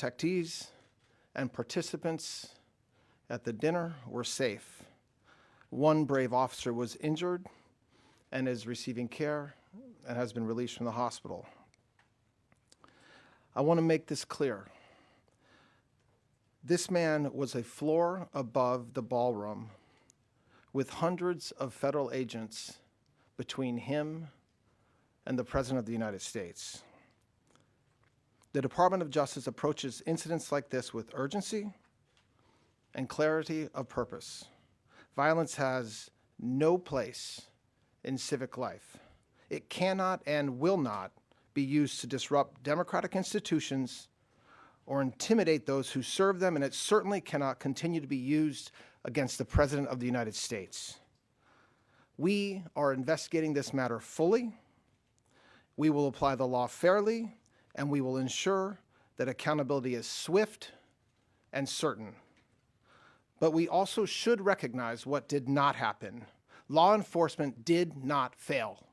protectees and participants at the dinner were safe. One brave officer was injured and is receiving care and has been released from the hospital. I want to make this clear. This man was a floor above the ballroom with hundreds of federal agents between him and the President of the United States. The Department of Justice approaches incidents like this with urgency and clarity of purpose. Violence has no place in civic life. It cannot and will not be used to disrupt democratic institutions or intimidate those who serve them, and it certainly cannot continue to be used against the President of the United States. We are investigating this matter fully. We will apply the law fairly, and we will ensure that accountability is swift and certain. But we also should recognize what did not happen. Law enforcement did not fail.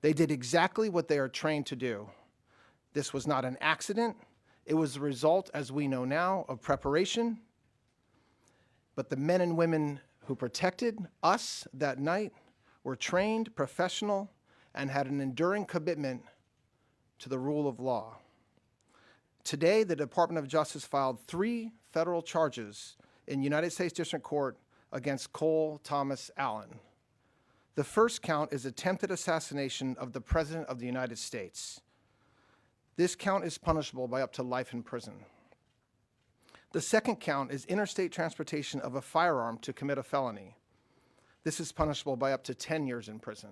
They did exactly what they are trained to do. This was not an accident. It was the result, as we know now, of preparation. But the men and women who protected us that night were trained, professional, and had an enduring commitment to the rule of law. Today, the Department of Justice filed 3 federal charges in United States District Court against Cole Thomas Allen. The first count is attempted assassination of the President of the United States. This count is punishable by up to life in prison. The second count is interstate transportation of a firearm to commit a felony. This is punishable by up to 10 years in prison.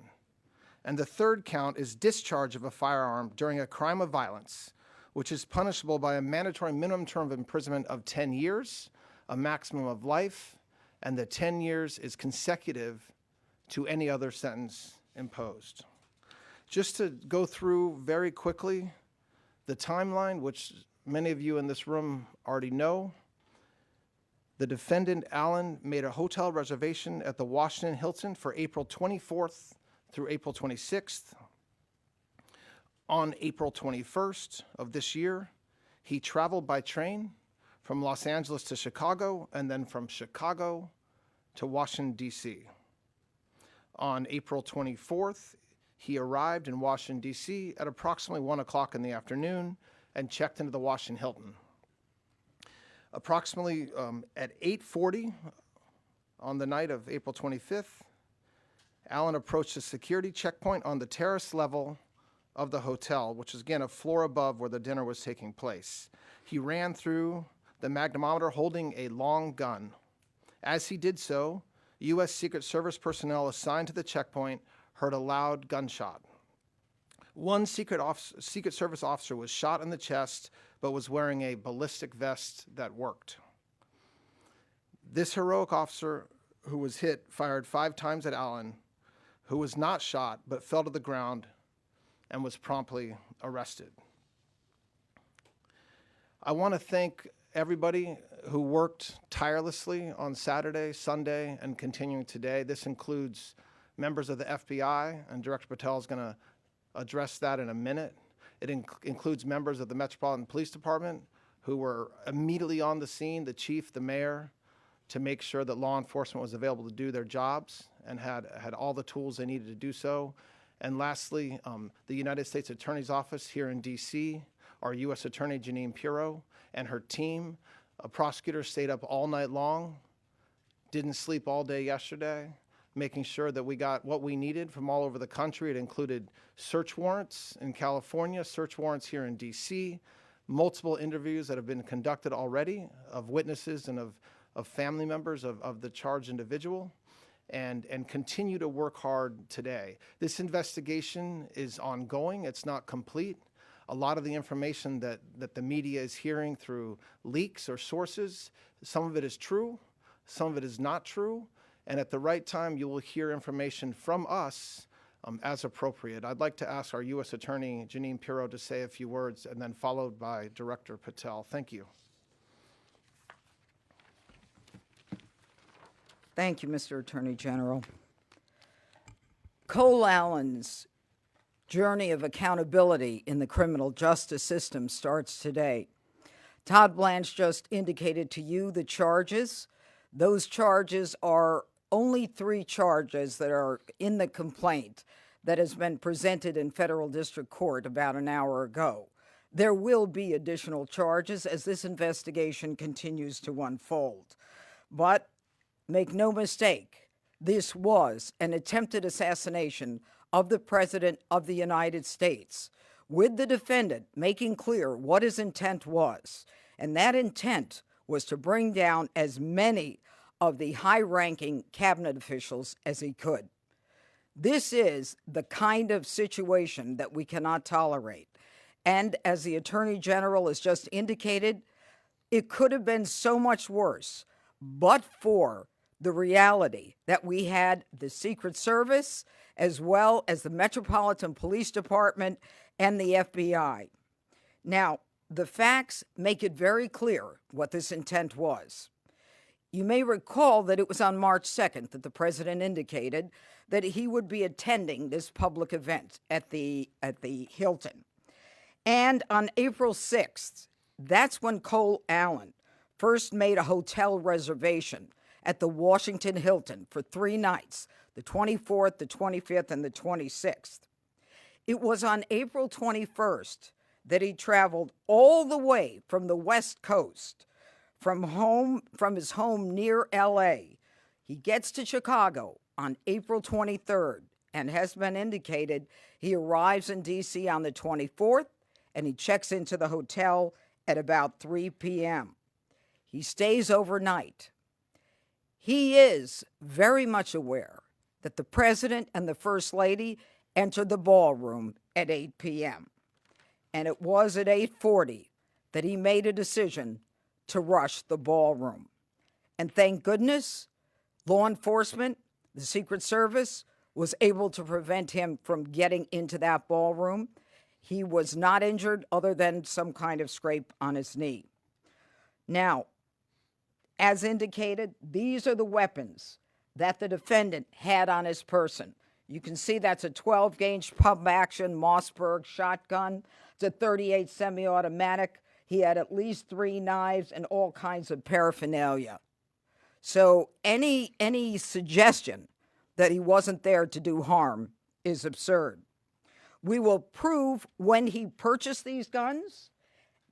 And the third count is discharge of a firearm during a crime of violence, which is punishable by a mandatory minimum term of imprisonment of 10 years, a maximum of life, and the 10 years is consecutive to any other sentence imposed. Just to go through very quickly the timeline, which many of you in this room already know. The defendant, Allen, made a hotel reservation at the Washington Hilton for April 24th through April 26th. On April 21st of this year, he traveled by train from Los Angeles to Chicago and then from Chicago to Washington, D.C. On April 24th, he arrived in Washington, D.C. at approximately 1 o'clock in the afternoon and checked into the Washington Hilton. Approximately at 8:40 on the night of April 25th, Allen approached a security checkpoint on the terrace level of the hotel, which is again a floor above where the dinner was taking place. He ran through the magnetometer holding a long gun. As he did so, U.S. Secret Service personnel assigned to the checkpoint heard a loud gunshot. One Secret Service officer was shot in the chest, but was wearing a ballistic vest that worked. This heroic officer who was hit fired 5 times at Allen, who was not shot, but fell to the ground and was promptly arrested. I want to thank everybody who worked tirelessly on Saturday, Sunday, and continuing today. This includes members of the FBI, and Director Patel is going to address that in a minute. It includes members of the Metropolitan Police Department who were immediately on the scene, the chief, the mayor, to make sure that law enforcement was available to do their jobs and had all the tools they needed to do so. And lastly, the United States Attorney's Office here in D.C., our U.S. Attorney Janine Pirro and her team. A prosecutor stayed up all night long, didn't sleep all day yesterday, making sure that we got what we needed from all over the country. It included search warrants in California, search warrants here in D.C., multiple interviews that have been conducted already of witnesses and of family members of the charged individual, and continue to work hard today. This investigation is ongoing. It's not complete. A lot of the information that the media is hearing through leaks or sources, some of it is true, some of it is not true, and at the right time you will hear information from us as appropriate. I'd like to ask our U.S. Attorney Janine Pirro to say a few words, and then followed by Director Patel. Thank you. Thank you, Mr. Attorney General. Cole Allen's journey of accountability in the criminal justice system starts today. Todd Blanche just indicated to you the charges. Those charges are only 3 charges that are in the complaint that has been presented in federal district court about an hour ago. There will be additional charges as this investigation continues to unfold. But make no mistake, this was an attempted assassination of the President of the United States, with the defendant making clear what his intent was. And that intent was to bring down as many of the high-ranking cabinet officials as he could. This is the kind of situation that we cannot tolerate. And as the Attorney General has just indicated, it could have been so much worse, but for the reality that we had the Secret Service as well as the Metropolitan Police Department and the FBI. Now, the facts make it very clear what this intent was. You may recall that it was on March 2nd that the president indicated that he would be attending this public event at the Hilton. And on April 6th, that's when Cole Allen first made a hotel reservation at the Washington Hilton for 3 nights, the 24th, the 25th, and the 26th. It was on April 21st that he traveled all the way from the West Coast, from his home near L.A. He gets to Chicago on April 23rd, and has been indicated he arrives in D.C. on the 24th, and he checks into the hotel at about 3 p.m. He stays overnight. He is very much aware that the president and the first lady entered the ballroom at 8 p.m. And it was at 8:40 that he made a decision to rush the ballroom. And thank goodness, law enforcement, the Secret Service, was able to prevent him from getting into that ballroom. He was not injured other than some kind of scrape on his knee. Now, as indicated, these are the weapons that the defendant had on his person. You can see that's a 12-gauge pump-action Mossberg shotgun. It's a .38 semi-automatic. He had at least 3 knives and all kinds of paraphernalia. So any suggestion that he wasn't there to do harm is absurd. We will prove when he purchased these guns.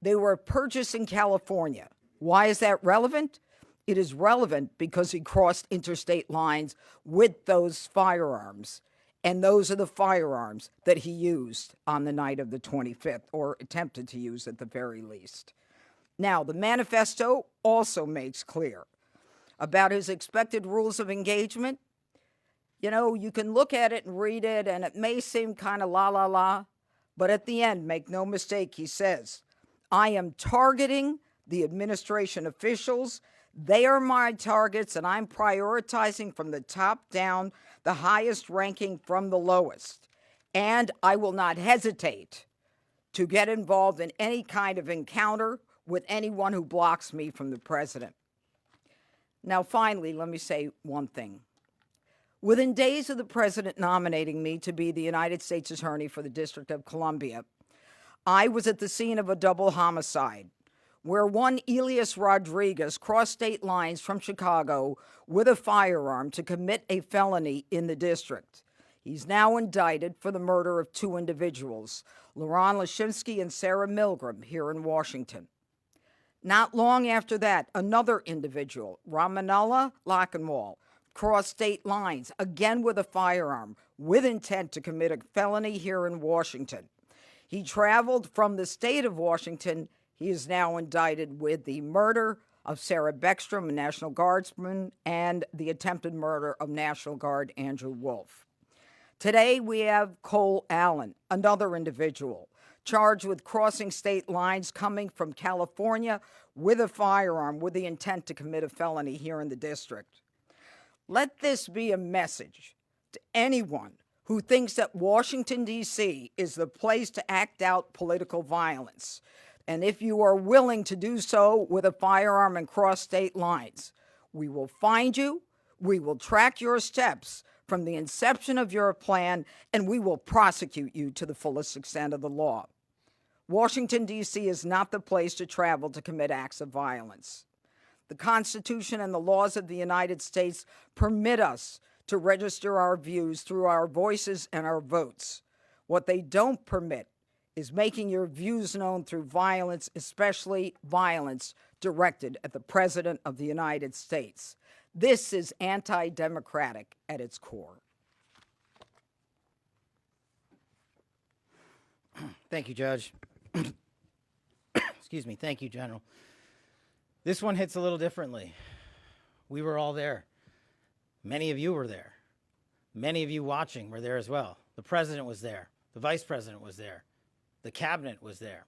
They were purchased in California. Why is that relevant? It is relevant because he crossed interstate lines with those firearms. And those are the firearms that he used on the night of the 25th, or attempted to use at the very least. Now, the manifesto also makes clear about his expected rules of engagement. You know, you can look at it and read it, and it may seem kind of la, but at the end, make no mistake, he says, I am targeting the administration officials. They are my targets, and I'm prioritizing from the top down, the highest ranking from the lowest. And I will not hesitate to get involved in any kind of encounter with anyone who blocks me from the president. Now, finally, let me say one thing. Within days of the president nominating me to be the United States Attorney for the District of Columbia, I was at the scene of a double homicide where one Elias Rodriguez crossed state lines from Chicago with a firearm to commit a felony in the district. He's now indicted for the murder of 2 individuals, Laron Lashinsky and Sarah Milgram, here in Washington. Not long after that, another individual, Ramanullah Lachenwall, crossed state lines, again with a firearm, with intent to commit a felony here in Washington. He traveled from the state of Washington. He is now indicted with the murder of Sarah Beckstrom, a National Guardsman, and the attempted murder of National Guard Andrew Wolf. Today, we have Cole Allen, another individual, charged with crossing state lines coming from California with a firearm with the intent to commit a felony here in the district. Let this be a message to anyone who thinks that Washington, D.C. is the place to act out political violence. And if you are willing to do so with a firearm and cross state lines, we will find you, we will track your steps from the inception of your plan, and we will prosecute you to the fullest extent of the law. Washington, D.C. is not the place to travel to commit acts of violence. The Constitution and the laws of the United States permit us to register our views through our voices and our votes. What they don't permit is making your views known through violence, especially violence directed at the President of the United States. This is anti-democratic at its core. Thank you, Judge. Excuse me. Thank you, General. This one hits a little differently. We were all there. Many of you were there. Many of you watching were there as well. The President was there. The Vice President was there. The Cabinet was there.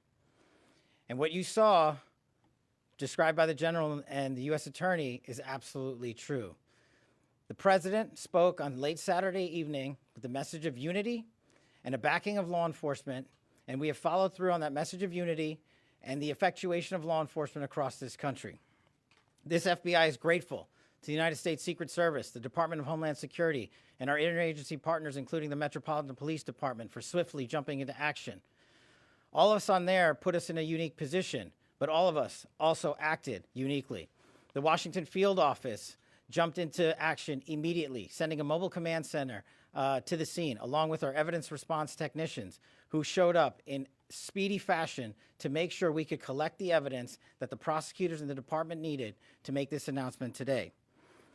And what you saw, described by the General and the U.S. Attorney, is absolutely true. The President spoke on late Saturday evening with the message of unity and a backing of law enforcement, and we have followed through on that message of unity and the effectuation of law enforcement across this country. This FBI is grateful to the United States Secret Service, the Department of Homeland Security, and our interagency partners, including the Metropolitan Police Department, for swiftly jumping into action. All of us on there put us in a unique position, but all of us also acted uniquely. The Washington field office jumped into action immediately, sending a mobile command center to the scene, along with our evidence response technicians, who showed up in speedy fashion to make sure we could collect the evidence that the prosecutors and the department needed to make this announcement today.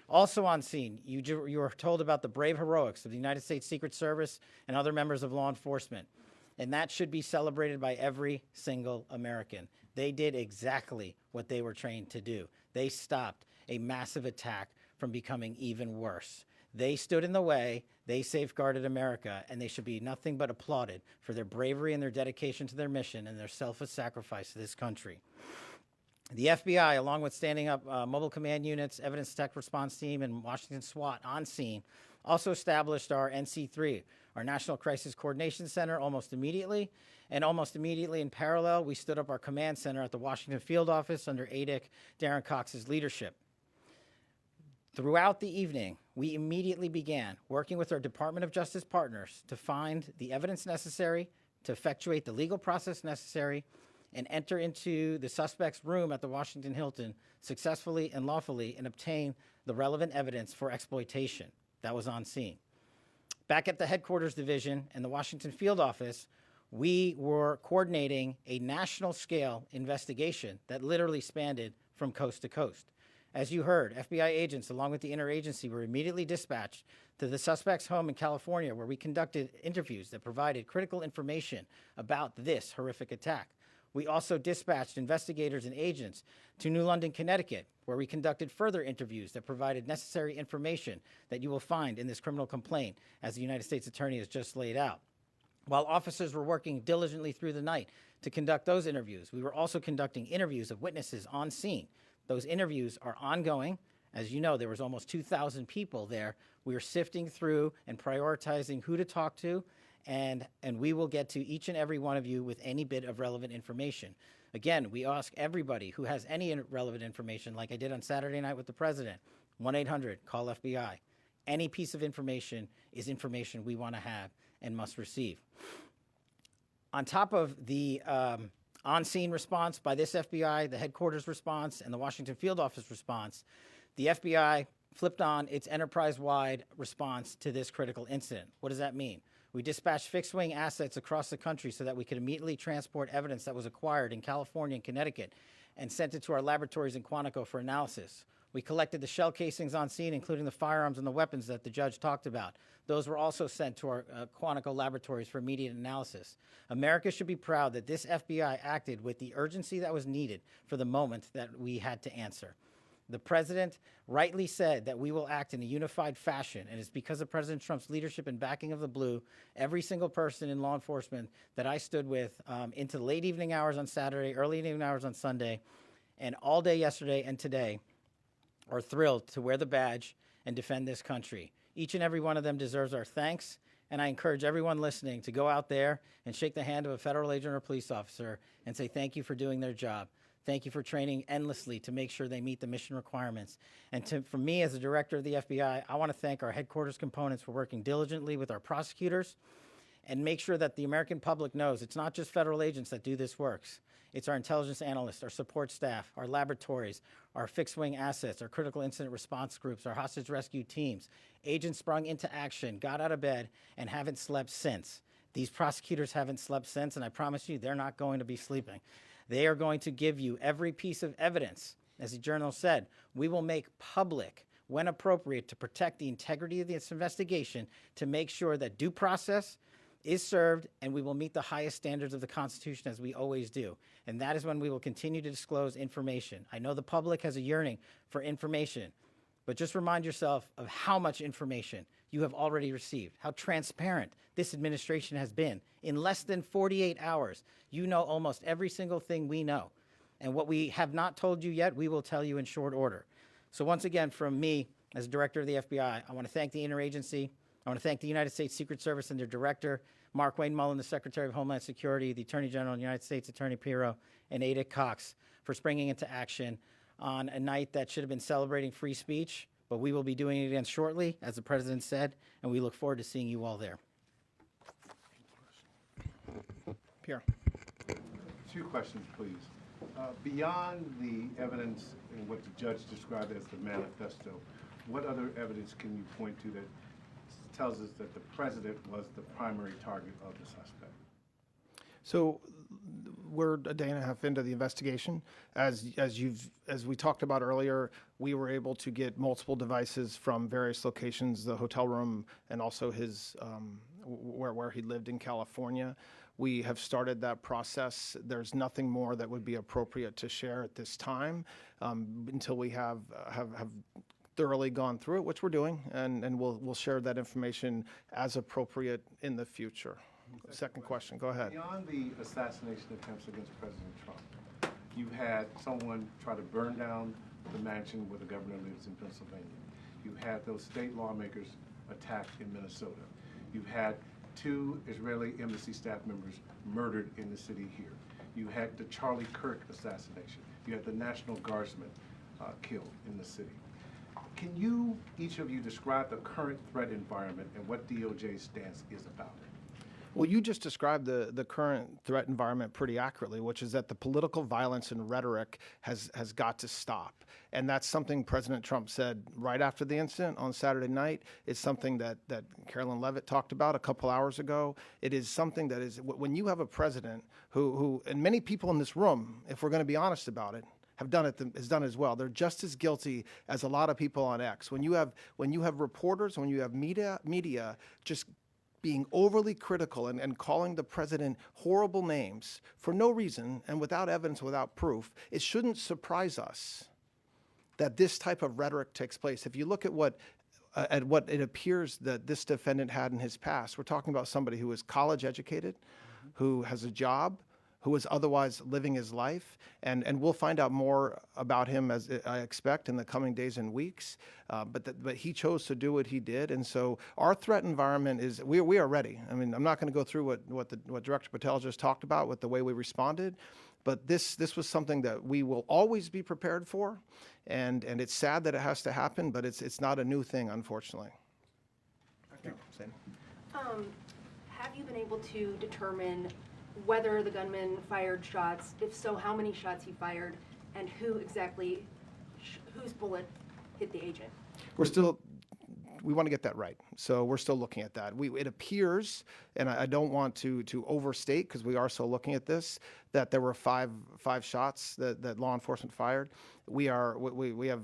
Also on scene, you were told about the brave heroics of the United States Secret Service and other members of law enforcement, and that should be celebrated by every single American. They did exactly what they were trained to do. They stopped a massive attack from becoming even worse. They stood in the way, they safeguarded America, and they should be nothing but applauded for their bravery and their dedication to their mission and their selfless sacrifice to this country. The FBI, along with standing up mobile command units, evidence tech response team, and Washington SWAT on scene, also established our NC3, our National Crisis Coordination Center, almost immediately. And almost immediately in parallel, we stood up our command center at the Washington field office under ADIC Darren Cox's leadership. Throughout the evening, we immediately began working with our Department of Justice partners to find the evidence necessary, to effectuate the legal process necessary, and enter into the suspect's room at the Washington Hilton successfully and lawfully and obtain the relevant evidence for exploitation that was on scene. Back at the headquarters division and the Washington field office, we were coordinating a national scale investigation that literally spanned from coast to coast. As you heard, FBI agents, along with the interagency, were immediately dispatched to the suspect's home in California, where we conducted interviews that provided critical information about this horrific attack. We also dispatched investigators and agents to New London, Connecticut, where we conducted further interviews that provided necessary information that you will find in this criminal complaint, as the United States Attorney has just laid out. While officers were working diligently through the night to conduct those interviews, we were also conducting interviews of witnesses on scene. Those interviews are ongoing. As you know, there was almost 2,000 people there. We are sifting through and prioritizing who to talk to, and we will get to each and every one of you with any bit of relevant information. Again, we ask everybody who has any relevant information, like I did on Saturday night with the President, 1-800-CALL-FBI. Any piece of information is information we want to have and must receive. On top of the on-scene response by this FBI, the headquarters response, and the Washington field office response, the FBI flipped on its enterprise-wide response to this critical incident. What does that mean? We dispatched fixed-wing assets across the country so that we could immediately transport evidence that was acquired in California and Connecticut and sent it to our laboratories in Quantico for analysis. We collected the shell casings on scene, including the firearms and the weapons that the judge talked about. Those were also sent to our Quantico laboratories for immediate analysis. America should be proud that this FBI acted with the urgency that was needed for the moment that we had to answer. The President rightly said that we will act in a unified fashion, and it's because of President Trump's leadership and backing of the blue, every single person in law enforcement that I stood with into late evening hours on Saturday, early evening hours on Sunday, and all day yesterday and today are thrilled to wear the badge and defend this country. Each and every one of them deserves our thanks, and I encourage everyone listening to go out there and shake the hand of a federal agent or police officer and say thank you for doing their job. Thank you for training endlessly to make sure they meet the mission requirements. And for me, as the director of the FBI, I want to thank our headquarters components for working diligently with our prosecutors and make sure that the American public knows it's not just federal agents that do this work. It's our intelligence analysts, our support staff, our laboratories, our fixed-wing assets, our critical incident response groups, our hostage rescue teams. Agents sprung into action, got out of bed, and haven't slept since. These prosecutors haven't slept since, and I promise you they're not going to be sleeping. They are going to give you every piece of evidence. As the journal said, we will make public, when appropriate, to protect the integrity of this investigation, to make sure that due process is served, and we will meet the highest standards of the Constitution as we always do. And that is when we will continue to disclose information. I know the public has a yearning for information, but just remind yourself of how much information you have already received, how transparent this administration has been. In less than 48 hours, you know almost every single thing we know. And what we have not told you yet, we will tell you in short order. So once again, from me, as director of the FBI, I want to thank the interagency. I want to thank the United States Secret Service and their director, Mark Wayne Mullen, the Secretary of Homeland Security, the Attorney General of the United States Attorney Pirro, and Ada Cox for springing into action on a night that should have been celebrating free speech, but we will be doing it again shortly, as the President said, and we look forward to seeing you all there. Pierre. Two questions, please. Beyond the evidence and what the judge described as the manifesto, what other evidence can you point to that tells us that the president was the primary target of the suspect? So we're a day and a half into the investigation. As we talked about earlier, we were able to get multiple devices from various locations, the hotel room and also his where he lived in California. We have started that process. There's nothing more that would be appropriate to share at this time until we have thoroughly gone through it, which we're doing, and we'll share that information as appropriate in the future. Second question, go ahead. Beyond the assassination attempts against President Trump, you had someone try to burn down the mansion where the governor lives in Pennsylvania. You had those state lawmakers attacked in Minnesota. You've had 2 Israeli embassy staff members murdered in the city here. You had the Charlie Kirk assassination. You had the National Guardsman killed in the city. Can you, each of you, describe the current threat environment and what DOJ's stance is about it? Well, you just described the current threat environment pretty accurately, which is that the political violence and rhetoric has got to stop. And that's something President Trump said right after the incident on Saturday night. It's something that Carolyn Leavitt talked about a couple hours ago. It is something that is, when you have a president who and many people in this room, if we're going to be honest about it, has done it as well. They're just as guilty as a lot of people on X. When you have reporters, when you have media just being overly critical and calling the president horrible names for no reason and without evidence, without proof, it shouldn't surprise us that this type of rhetoric takes place. If you look at what it appears that this defendant had in his past, we're talking about somebody who is college educated, who has a job, who is otherwise living his life, and we'll find out more about him, as I expect, in the coming days and weeks. But he chose to do what he did, and so our threat environment is we are ready. I mean, I'm not going to go through what Director Patel just talked about with the way we responded, but this was something that we will always be prepared for, and it's sad that it has to happen, but it's not a new thing, unfortunately. Okay. Have you been able to determine whether the gunman fired shots? If so, how many shots he fired, and who exactly, whose bullet hit the agent? We want to get that right. So we're still looking at that. It appears, and I don't want to overstate because we are still looking at this, that there were five shots that law enforcement fired. We have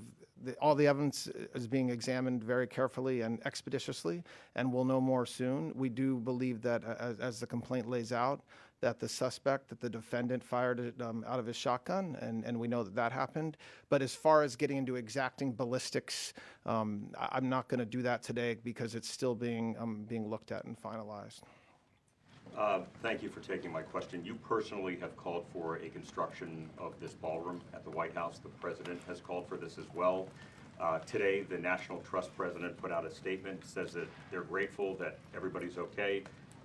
all the evidence is being examined very carefully and expeditiously, and we'll know more soon. We do believe that, as the complaint lays out, that the suspect, that the defendant fired it out of his shotgun, and we know that happened. But as far as getting into exacting ballistics, I'm not going to do that today because it's still being looked at and finalized. Thank you for taking my question. You personally have called for a construction of this ballroom at the White House. The president has called for this as well. Today, the National Trust president put out a statement, says that they're grateful that everybody's okay,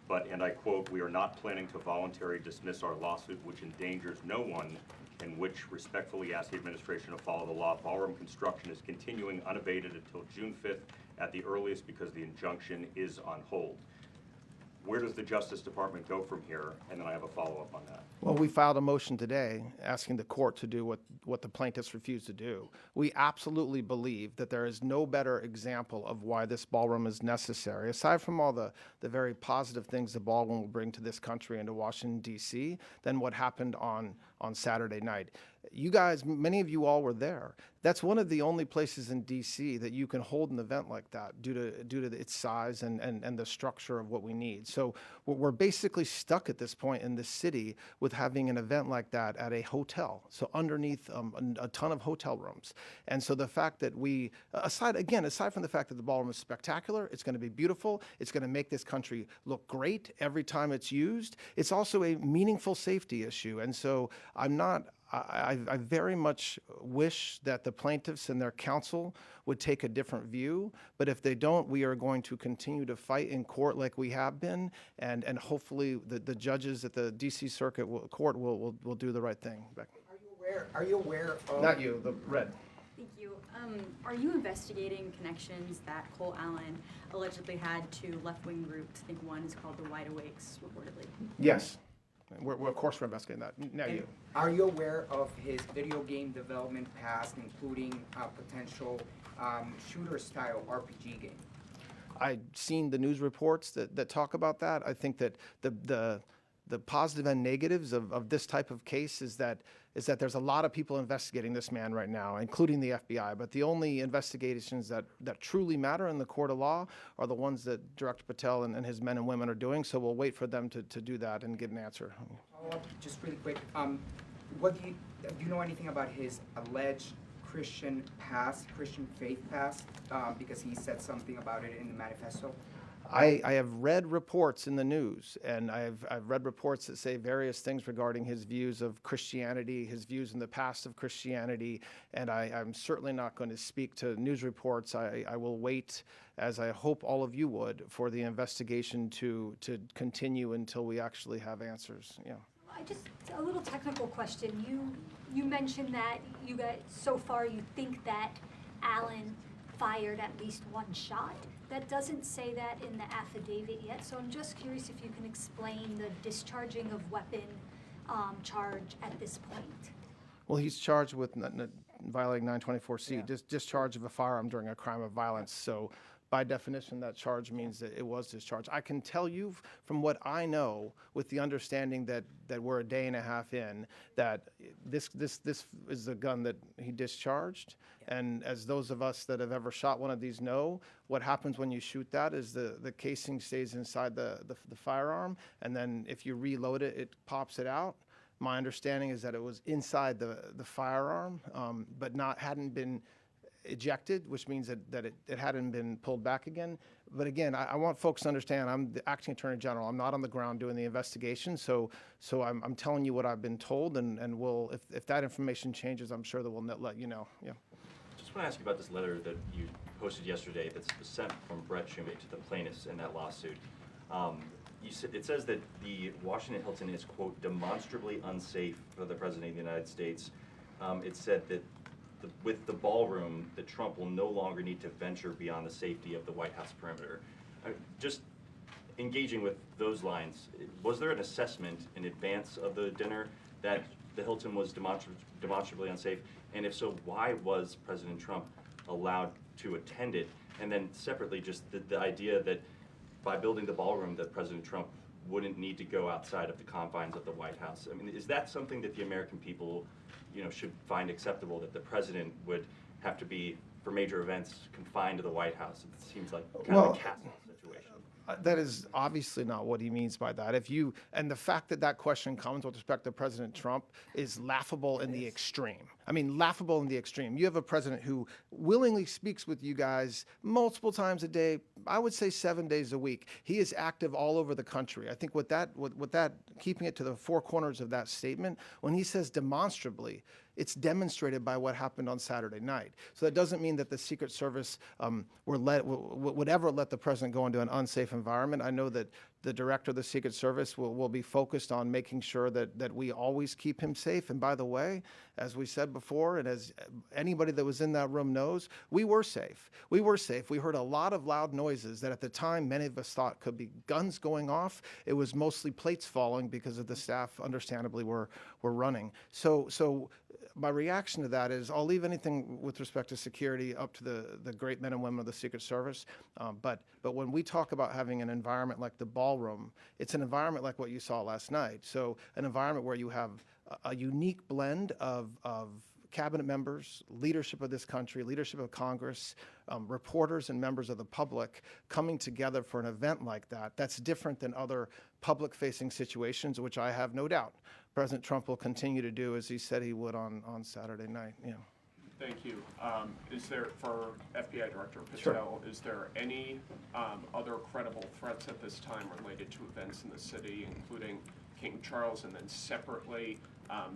but, and I quote, "We are not planning to voluntarily dismiss our lawsuit, which endangers no one, and which respectfully ask the administration to follow the law. Ballroom construction is continuing unabated until June 5th at the earliest because the injunction is on hold." Where does the Justice Department go from here? And then I have a follow-up on that. Well, we filed a motion today asking the court to do what the plaintiffs refused to do. We absolutely believe that there is no better example of why this ballroom is necessary, aside from all the very positive things the ballroom will bring to this country and to Washington, D.C., than what happened on Saturday night. You guys, many of you all were there. That's one of the only places in D.C. that you can hold an event like that due to its size and the structure of what we need. So we're basically stuck at this point in the city with having an event like that at a hotel, so underneath a ton of hotel rooms. And so the fact that we, aside from the fact that the ballroom is spectacular, it's going to be beautiful, it's going to make this country look great every time it's used, it's also a meaningful safety issue. And so I very much wish that the plaintiffs and their counsel would take a different view, but if they don't, we are going to continue to fight in court like we have been, and hopefully the judges at the D.C. Circuit Court will do the right thing. Beck. Are you aware of... Not you, the red. Thank you. Are you investigating connections that Cole Allen allegedly had to left-wing groups? I think one is called the Wide Awakes, reportedly. Yes. Of course we're investigating that. Now you. Are you aware of his video game development past, including a potential shooter-style RPG game? I've seen the news reports that talk about that. I think that the positive and negatives of this type of case is that there's a lot of people investigating this man right now, including the FBI. But the only investigations that truly matter in the court of law are the ones that Director Patel and his men and women are doing. So we'll wait for them to do that and get an answer. Follow up, just really quick. Do you know anything about his alleged Christian past, Christian faith past? Because he said something about it in the manifesto. I have read reports in the news, and I've read reports that say various things regarding his views of Christianity, his views in the past of Christianity, and I'm certainly not going to speak to news reports. I will wait, as I hope all of you would, for the investigation to continue until we actually have answers. Yeah. A little technical question. You mentioned that you guys, so far, you think that Allen fired at least one shot. That doesn't say that in the affidavit yet, so I'm just curious if you can explain the discharging of weapon charge at this point. Well, he's charged with violating 924C, discharge of a firearm during a crime of violence. So by definition, that charge means that it was discharged. I can tell you from what I know, with the understanding that we're a day and a half in, that this is the gun that he discharged. And as those of us that have ever shot one of these know, what happens when you shoot that is the casing stays inside the firearm, and then if you reload it, it pops it out. My understanding is that it was inside the firearm, but hadn't been ejected, which means that it hadn't been pulled back again. But again, I want folks to understand, I'm the acting attorney general. I'm not on the ground doing the investigation, so I'm telling you what I've been told, and we'll, if that information changes, I'm sure that we'll let you know. Yeah. Just want to ask you about this letter that you posted yesterday that's sent from Brett Shumate to the plaintiffs in that lawsuit. It says that the Washington Hilton is, quote, demonstrably unsafe for the President of the United States. It said that with the ballroom, that Trump will no longer need to venture beyond the safety of the White House perimeter. Just engaging with those lines, was there an assessment in advance of the dinner that the Hilton was demonstrably unsafe? And if so, why was President Trump allowed to attend it? And then separately, just the idea that by building the ballroom that President Trump wouldn't need to go outside of the confines of the White House. I mean, is that something that the American people, should find acceptable, that the president would have to be, for major events, confined to the White House? It seems like kind of a castle situation. That is obviously not what he means by that. And the fact that question comes with respect to President Trump is laughable in the extreme. I mean, laughable in the extreme. You have a president who willingly speaks with you guys multiple times a day, I would say 7 days a week. He is active all over the country. I think with that, keeping it to the four corners of that statement, when he says demonstrably, it's demonstrated by what happened on Saturday night. So that doesn't mean that the Secret Service would ever let the president go into an unsafe environment. I know that the director of the Secret Service will be focused on making sure that we always keep him safe. And by the way, as we said before, and as anybody that was in that room knows, we were safe. We were safe. We heard a lot of loud noises that at the time many of us thought could be guns going off. It was mostly plates falling because of the staff, understandably, were running. So my reaction to that is I'll leave anything with respect to security up to the great men and women of the Secret Service. But when we talk about having an environment like the ballroom, it's an environment like what you saw last night. So an environment where you have a unique blend of cabinet members, leadership of this country, leadership of Congress, reporters and members of the public coming together for an event like that. That's different than other public-facing situations, which I have no doubt President Trump will continue to do as he said he would on Saturday night. Yeah. Thank you. Is there, for FBI Director Patel, Sure. is there any other credible threats at this time related to events in the city, including King Charles, and then separately,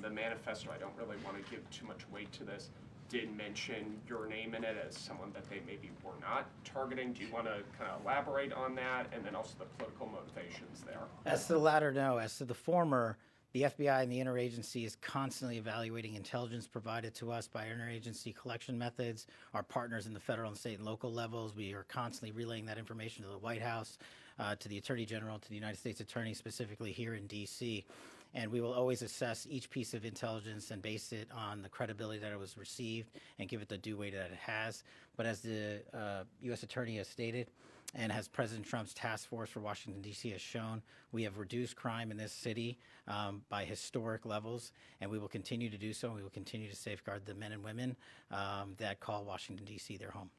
the manifesto, I don't really want to give too much weight to this, did mention your name in it as someone that they maybe were not targeting. Do you want to kind of elaborate on that, and then also the political motivations there? As to the latter, no. As to the former, the FBI and the interagency is constantly evaluating intelligence provided to us by interagency collection methods. Our partners in the federal and state and local levels, we are constantly relaying that information to the White House, to the Attorney General, to the United States Attorney, specifically here in D.C. And we will always assess each piece of intelligence and base it on the credibility that it was received and give it the due weight that it has. But as the U.S. Attorney has stated, and as President Trump's task force for Washington, D.C. has shown, we have reduced crime in this city by historic levels, and we will continue to do so. And we will continue to safeguard the men and women that call Washington, D.C. their home.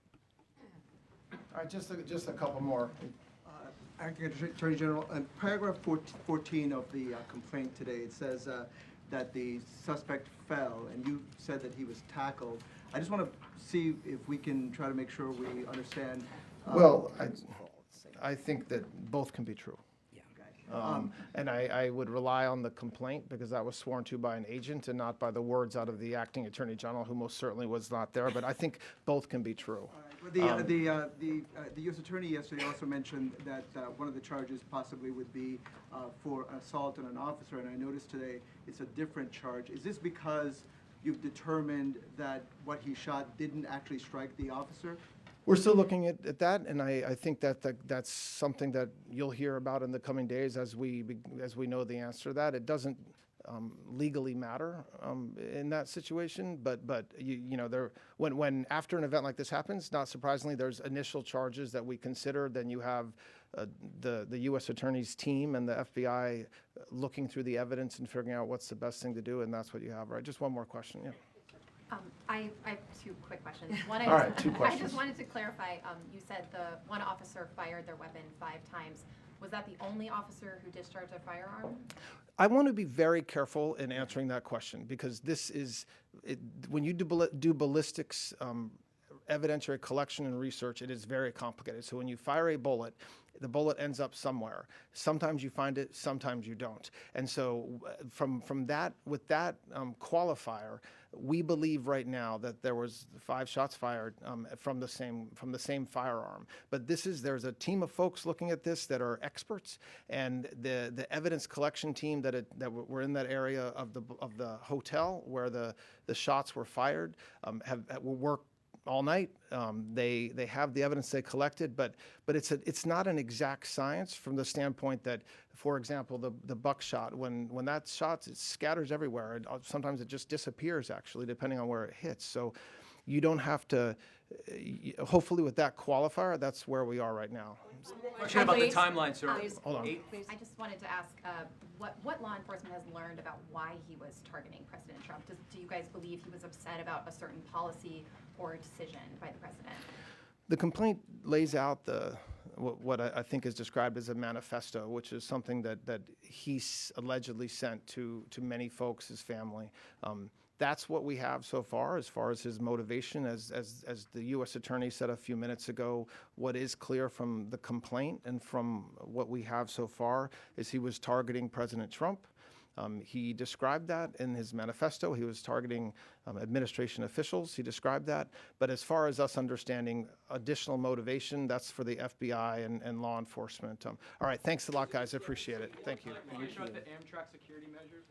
All right, just a couple more. Acting Attorney General, in paragraph 14 of the complaint today, it says that the suspect fell, and you said that he was tackled. I just want to see if we can try to make sure we understand. Well, I think that both can be true. And I would rely on the complaint because that was sworn to by an agent and not by the words out of the acting attorney general, who most certainly was not there. But I think both can be true. The U.S. Attorney yesterday also mentioned that one of the charges possibly would be for assault on an officer, and I noticed today it's a different charge. Is this because you've determined that what he shot didn't actually strike the officer? We're still looking at that, and I think that's something that you'll hear about in the coming days as we know the answer to that. It doesn't legally matter in that situation, but you know, when after an event like this happens, not surprisingly, there's initial charges that we consider. Then you have the U.S. Attorney's team and the FBI looking through the evidence and figuring out what's the best thing to do, and that's what you have, right? Just one more question, yeah. I have two quick questions. One, All right, two questions. I just wanted to clarify, you said the one officer fired their weapon 5 times. Was that the only officer who discharged a firearm? I want to be very careful in answering that question because this is, when you do ballistics evidentiary collection and research, it is very complicated. So when you fire a bullet, the bullet ends up somewhere. Sometimes you find it, sometimes you don't. And so from that, with that qualifier, we believe right now that there was 5 shots fired from the same firearm. But there's a team of folks looking at this that are experts, and the evidence collection team that were in that area of the hotel where the shots were fired will work all night. They have the evidence they collected, but it's not an exact science from the standpoint that, for example, the buckshot, when that shot, it scatters everywhere. Sometimes it just disappears, actually, depending on where it hits. So you don't have to, hopefully with that qualifier, that's where we are right now. Question about the timeline, sir. Hold on. I just wanted to ask what law enforcement has learned about why he was targeting President Trump. Do you guys believe he was upset about a certain policy or a decision by the president? The complaint lays out what I think is described as a manifesto, which is something that he allegedly sent to many folks, his family. That's what we have so far as his motivation. As the U.S. Attorney said a few minutes ago, what is clear from the complaint and from what we have so far is he was targeting President Trump. He described that in his manifesto. He was targeting administration officials. He described that. But as far as us understanding additional motivation, that's for the FBI and law enforcement. All right, thanks a lot, guys. I appreciate it. Thank you. Can you talk about the Amtrak security measures?